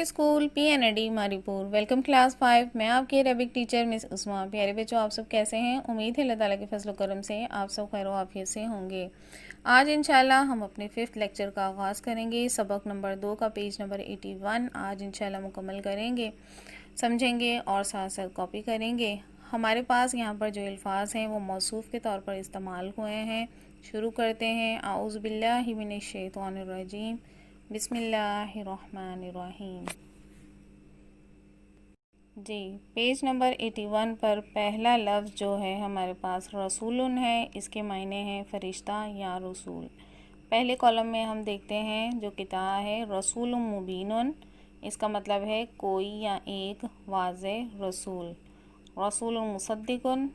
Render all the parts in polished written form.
School PNAD Mauripur. Welcome class 5। मैं आपकी Arabic teacher miss उस्मा। प्यारे बच्चों, आप सब कैसे हैं? उम्मीद है अल्लाह ताला के फजल करम से आप सब खैर आफियत से होंगे। आज इंशाल्लाह हम अपने 5th लेक्चर का आगाज़ करेंगे। सबक नंबर 2 का पेज नंबर 81 आज इंशाल्लाह मुकम्मल करेंगे, समझेंगे और साथ साथ कॉपी करेंगे। हमारे पास यहाँ पर जो अल्फाज हैं वो मौसूफ़ के तौर पर इस्तेमाल हुए हैं। शुरू करते हैं। आऊज़ु बिल्लाहि मिनश शैतानिर रजीम, बिस्मिल्लाहिर्रहमानिर्रहीम। जी, पेज नंबर 81 पर पहला लफ्ज़ जो है हमारे पास रसूलुन है। इसके मायने हैं फ़रिश्ता या रसूल। पहले कॉलम में हम देखते हैं जो किताब है रसूलुम मुबीनुन, इसका मतलब है कोई या एक वाज़े रसूल। रसूलुन मुसद्दिकुन,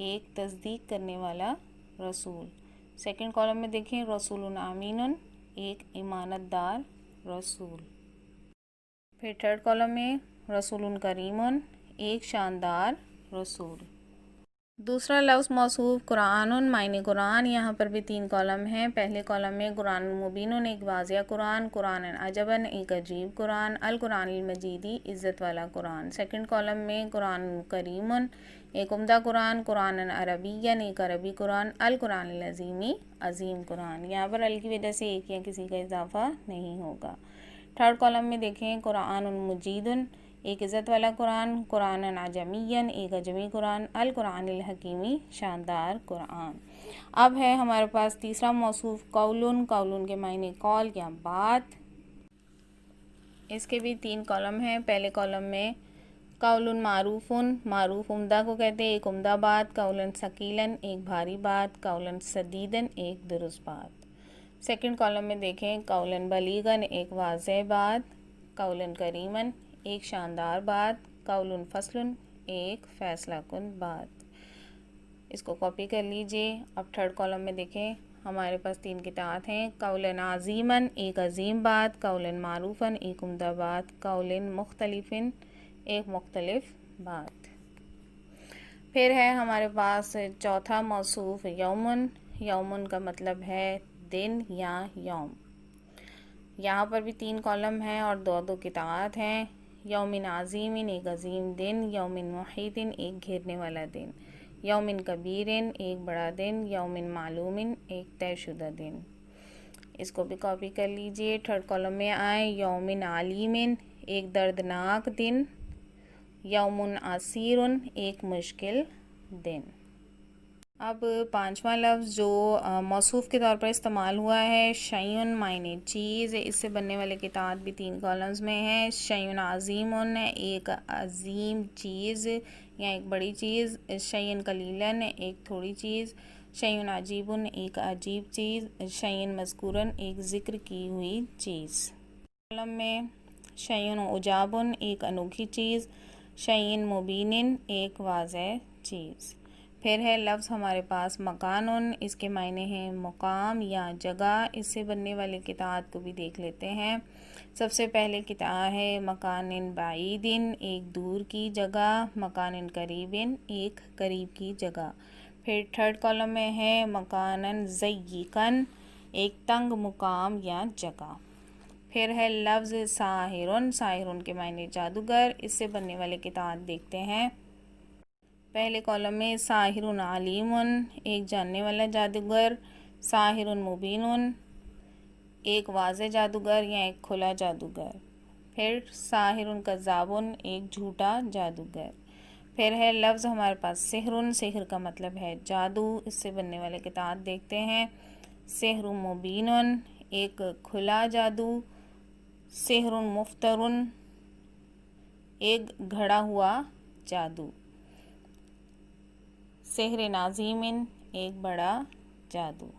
एक तस्दीक करने वाला रसूल। सेकंड कॉलम में देखें रसूलुन आमीनुन, एक इमानतदार रसूल। फिर थर्ड कॉलम में रसूलुन करीमुन, एक शानदार रसूल। दूसरा लफ्ज़ मौसूफ़ कुरानुन, मायने कुरान। यहाँ पर भी 3 कॉलम हैं। पहले कॉलम में कुरान मुबीनुन, एक वाज़िया कुरान। कुरान अजबन, एक अजीब कुरान। अल कुरान मजीदी, इज़्ज़त वाला कुरान। सेकंड कॉलम में कुरान करीमुन, एक उम्दा कुरान। कुरान अरबियन, एक अरबी कुरान। अल कुरान अज़ीमी, अज़ीम कुरान। यहाँ पर अल की वजह से एक या किसी का इजाफा नहीं होगा। थर्ड कॉलम में देखें कुरान मजीदुन, एक इज़्ज़त वाला कुरान। कुरान अजमियन, एक अजमी कुरान। अल कुरान हकीमी, शानदार कुरान। अब है हमारे पास तीसरा मौसूफ़ कौलुन। कौलुन के मायने कौल या बात। इसके भी 3 कॉलम हैं। पहले कॉलम में कौलुन मारूफ़ुन, मारूफ़ उम्दा को कहते हैं, एक उम्दा बात। कौलन सकीलन, एक भारी बात। कौलन सदीदन, एक दुरुस्त बात। सेकंड कॉलम में देखें कौलन बलीगन, एक वाज़ेह बात। कौलन करीमन, एक शानदार बात। कौलन फसलन, एक फ़ैसला कुन बात। इसको कॉपी कर लीजिए। अब थर्ड कॉलम में देखें हमारे पास 3 किताब हैं। कौलन अज़ीमन, एक अजीम बात। कौलन मारूफ़न, एक उम्दा बात। कौलन मुख्तलिफ़िन, एक मुख्तलिफ बात। फिर है हमारे पास चौथा मौसूफ़ यौमुन। यौमुन का मतलब है दिन या यौम। यहाँ पर भी 3 कॉलम हैं और 2 किताब हैं। यौमिन आज़ीमिन, एक अजीम दिन। यौमिन मुहीतिन, एक घेरने वाला दिन। यौमिन कबीरिन, एक बड़ा दिन। यौमिन मालूमिन, एक तयशुदा दिन। इसको भी कॉपी कर लीजिए। थर्ड कॉलम में आए यौमिन आलीमिन, एक दर्दनाक दिन। यौमुन आसीरुन, एक मुश्किल दिन। अब 5वां लफ्ज़ जो मौसूफ़ के तौर पर इस्तेमाल हुआ है शैयुन, मायने चीज़। इससे बनने वाले किताब भी 3 कॉलम्स में है। शैयुन अज़ीमुन, एक अजीम चीज़ या एक बड़ी चीज़। शैयुन कलीलन, एक थोड़ी चीज़। शैयुन अजीबुन, एक अजीब चीज़। शैयुन मज़कूरन, एक ज़िक्र की हुई चीज़। कॉलम में शैयुन उजाबुन, एक अनोखी चीज़। शैयुन मुबीनिन, एक वाज़ेह चीज़। फिर है लफ्ज़ हमारे पास मकानुन, इसके मायने हैं मुकाम या जगह। इससे बनने वाले किताब को भी देख लेते हैं। सबसे पहले किताब है मकानिन बाईदिन, एक दूर की जगह। मकानिन करीबिन, एक करीब की जगह। फिर थर्ड कॉलम में है मकानन ज़य्यिकन, एक तंग मुकाम या जगह। फिर है लफ्ज़ साहिरुन। साहिरुन के मायने जादूगर। इससे बनने वाले किताब देखते हैं। पहले कॉलम में साहिरुन आलिमुन, एक जानने वाला जादूगर। साहिरुन मुबीनुन, एक वाज़े जादूगर या एक खुला जादूगर। फिर साहिरुन कज़्ज़ाबुन, एक झूठा जादूगर। फिर है लफ्ज़ हमारे पास सिहरुन। सिहर का मतलब है जादू। इससे बनने वाले किताब देखते हैं। सिहरुन मुबीनुन, एक खुला जादू। सिहरुन मुफ्तरुन, एक घड़ा हुआ जादू। सेहर नाज़ीमिन, एक बड़ा जादू।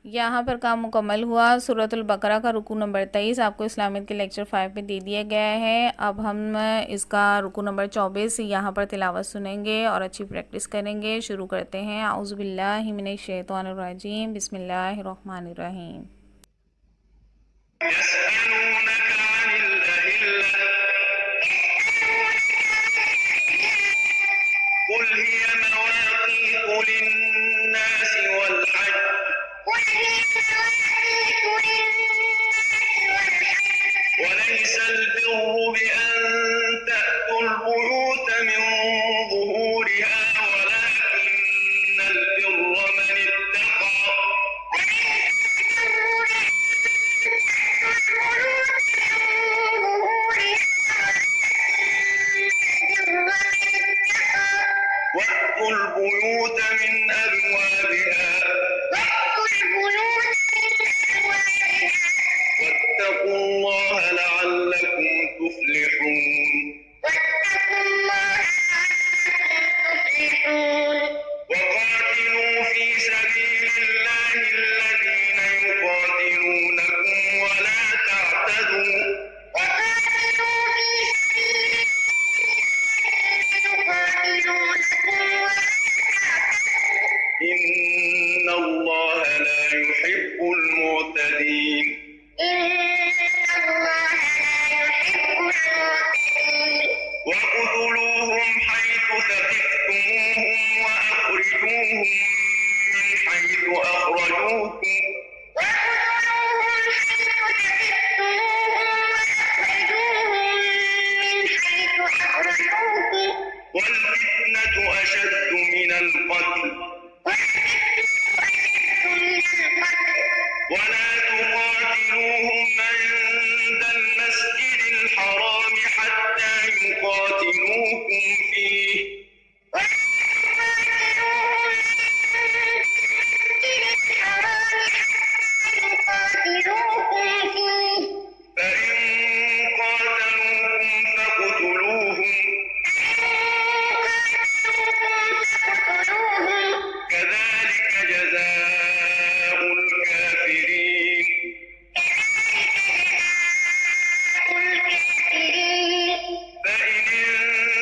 यहाँ पर काम मुकम्मल हुआ। सूरतुल बकरा का रुकू नंबर 23 आपको इस्लामिक के लेक्चर 5 में दे दिया गया है। अब हम इसका रुकू नंबर 24 यहाँ पर तिलावत सुनेंगे और अच्छी प्रैक्टिस करेंगे। शुरू करते हैं। आऊज़ु बिल्लाहि मिनश शैतानिर रजीम, बिस्मिल्लाहिर्रहमानिर्रहीम। وليس البر واتقوا الله لعلكم تفلحون وقاتلوا في سبيل الله الذين يقاتلونكم ولا تعتدوا وقاتلوا في سبيل الله الذين يقاتلونكم ولا تعتدوا إن الله لا يحب المعتدين واقتلوهم حيث ثقفتموهم وأخرجوهم من حيث أخرجوكم والفتنة أشد من القتل ولا تقاتلوهم عند المسجد الحرام حتى يقاتلوكم فيه فإن قاتلوكم فاقتلوهم كذلك جزاء الكافرين فإن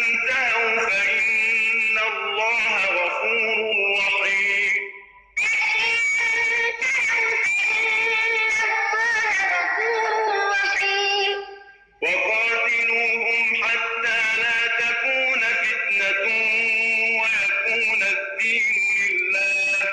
انتهوا فإن الله غفور رحيم وقاتلوهم حتى لا تكون فتنة ويكون الدين لله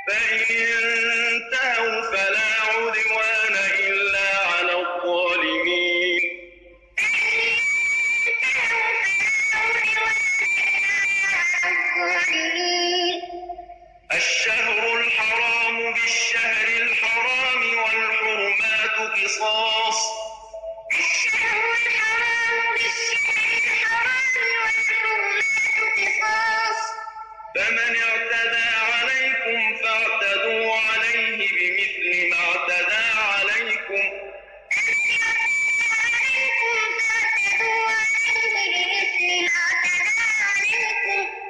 فإن انتهوا فلا عدوان إلا على الظالمين الشهر الحرام بالشهر الحرام والحرمات قصاص فمن اعتدى عليكم فاعتدوا عليه بمثل ما اعتدى عليكم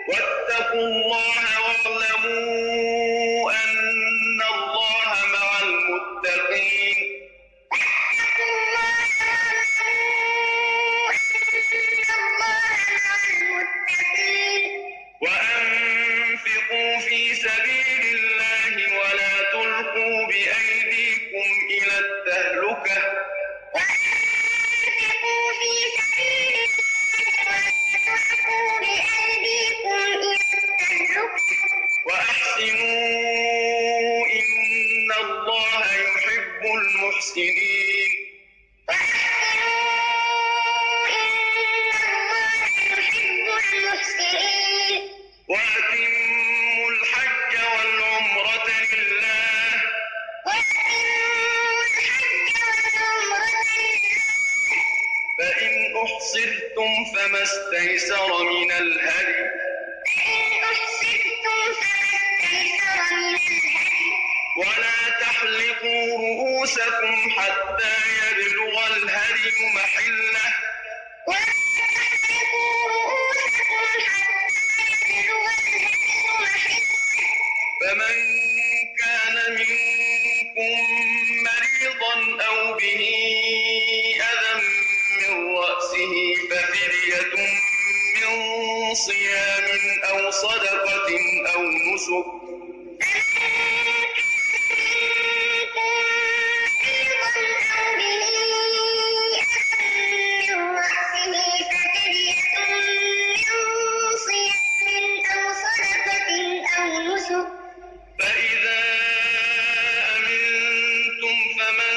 واتقوا الله واعلموا أن الله مع المتقين وأنفقوا في سبيل الله ولا تلقوا بأيديكم إلى التهلكة وأحسنوا إن الله يحب المحسنين وأتموا الحج والعمرة لله فإن أحصرتم فما استيسر من الهدي ولا تحلقوا رؤوسكم حتى يبلغ الهدي محله فمن كان منكم مريضا أو به أذى من رأسه ففدية من صيام أو صدقة أو نسك فإذا أمنتم فمن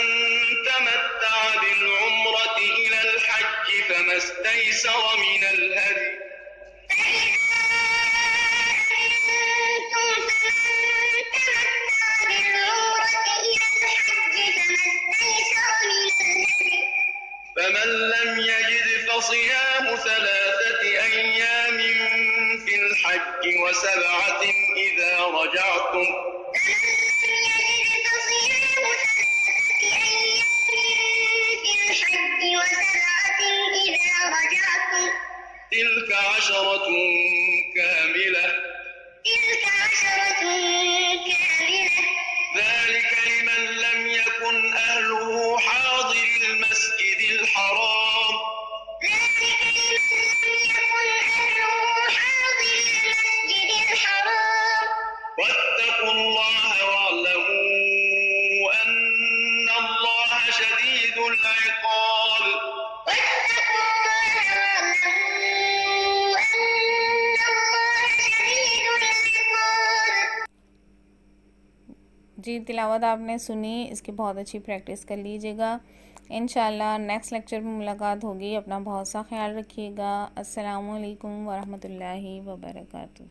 تمتع بالعمرة إلى الحج فما استيسر من الهدي فمن لم يجد فصيام 3 أيام في الحج و7 إذا رجعتم رجعتم تلك عشرة كاملة ذلك لمن لم يكن أهله حاضر المسجد الحرام واتقوا الله واعلموا أن الله شديد العقاب جی تلاوت آپ نے سنی، اس کی بہت اچھی پریکٹس کر لیجیے گا. انشاءاللہ نیکسٹ لیکچر میں ملاقات ہوگی. اپنا بہت سا خیال رکھیے گا. السلام علیکم ورحمۃ اللہ وبرکاتہ.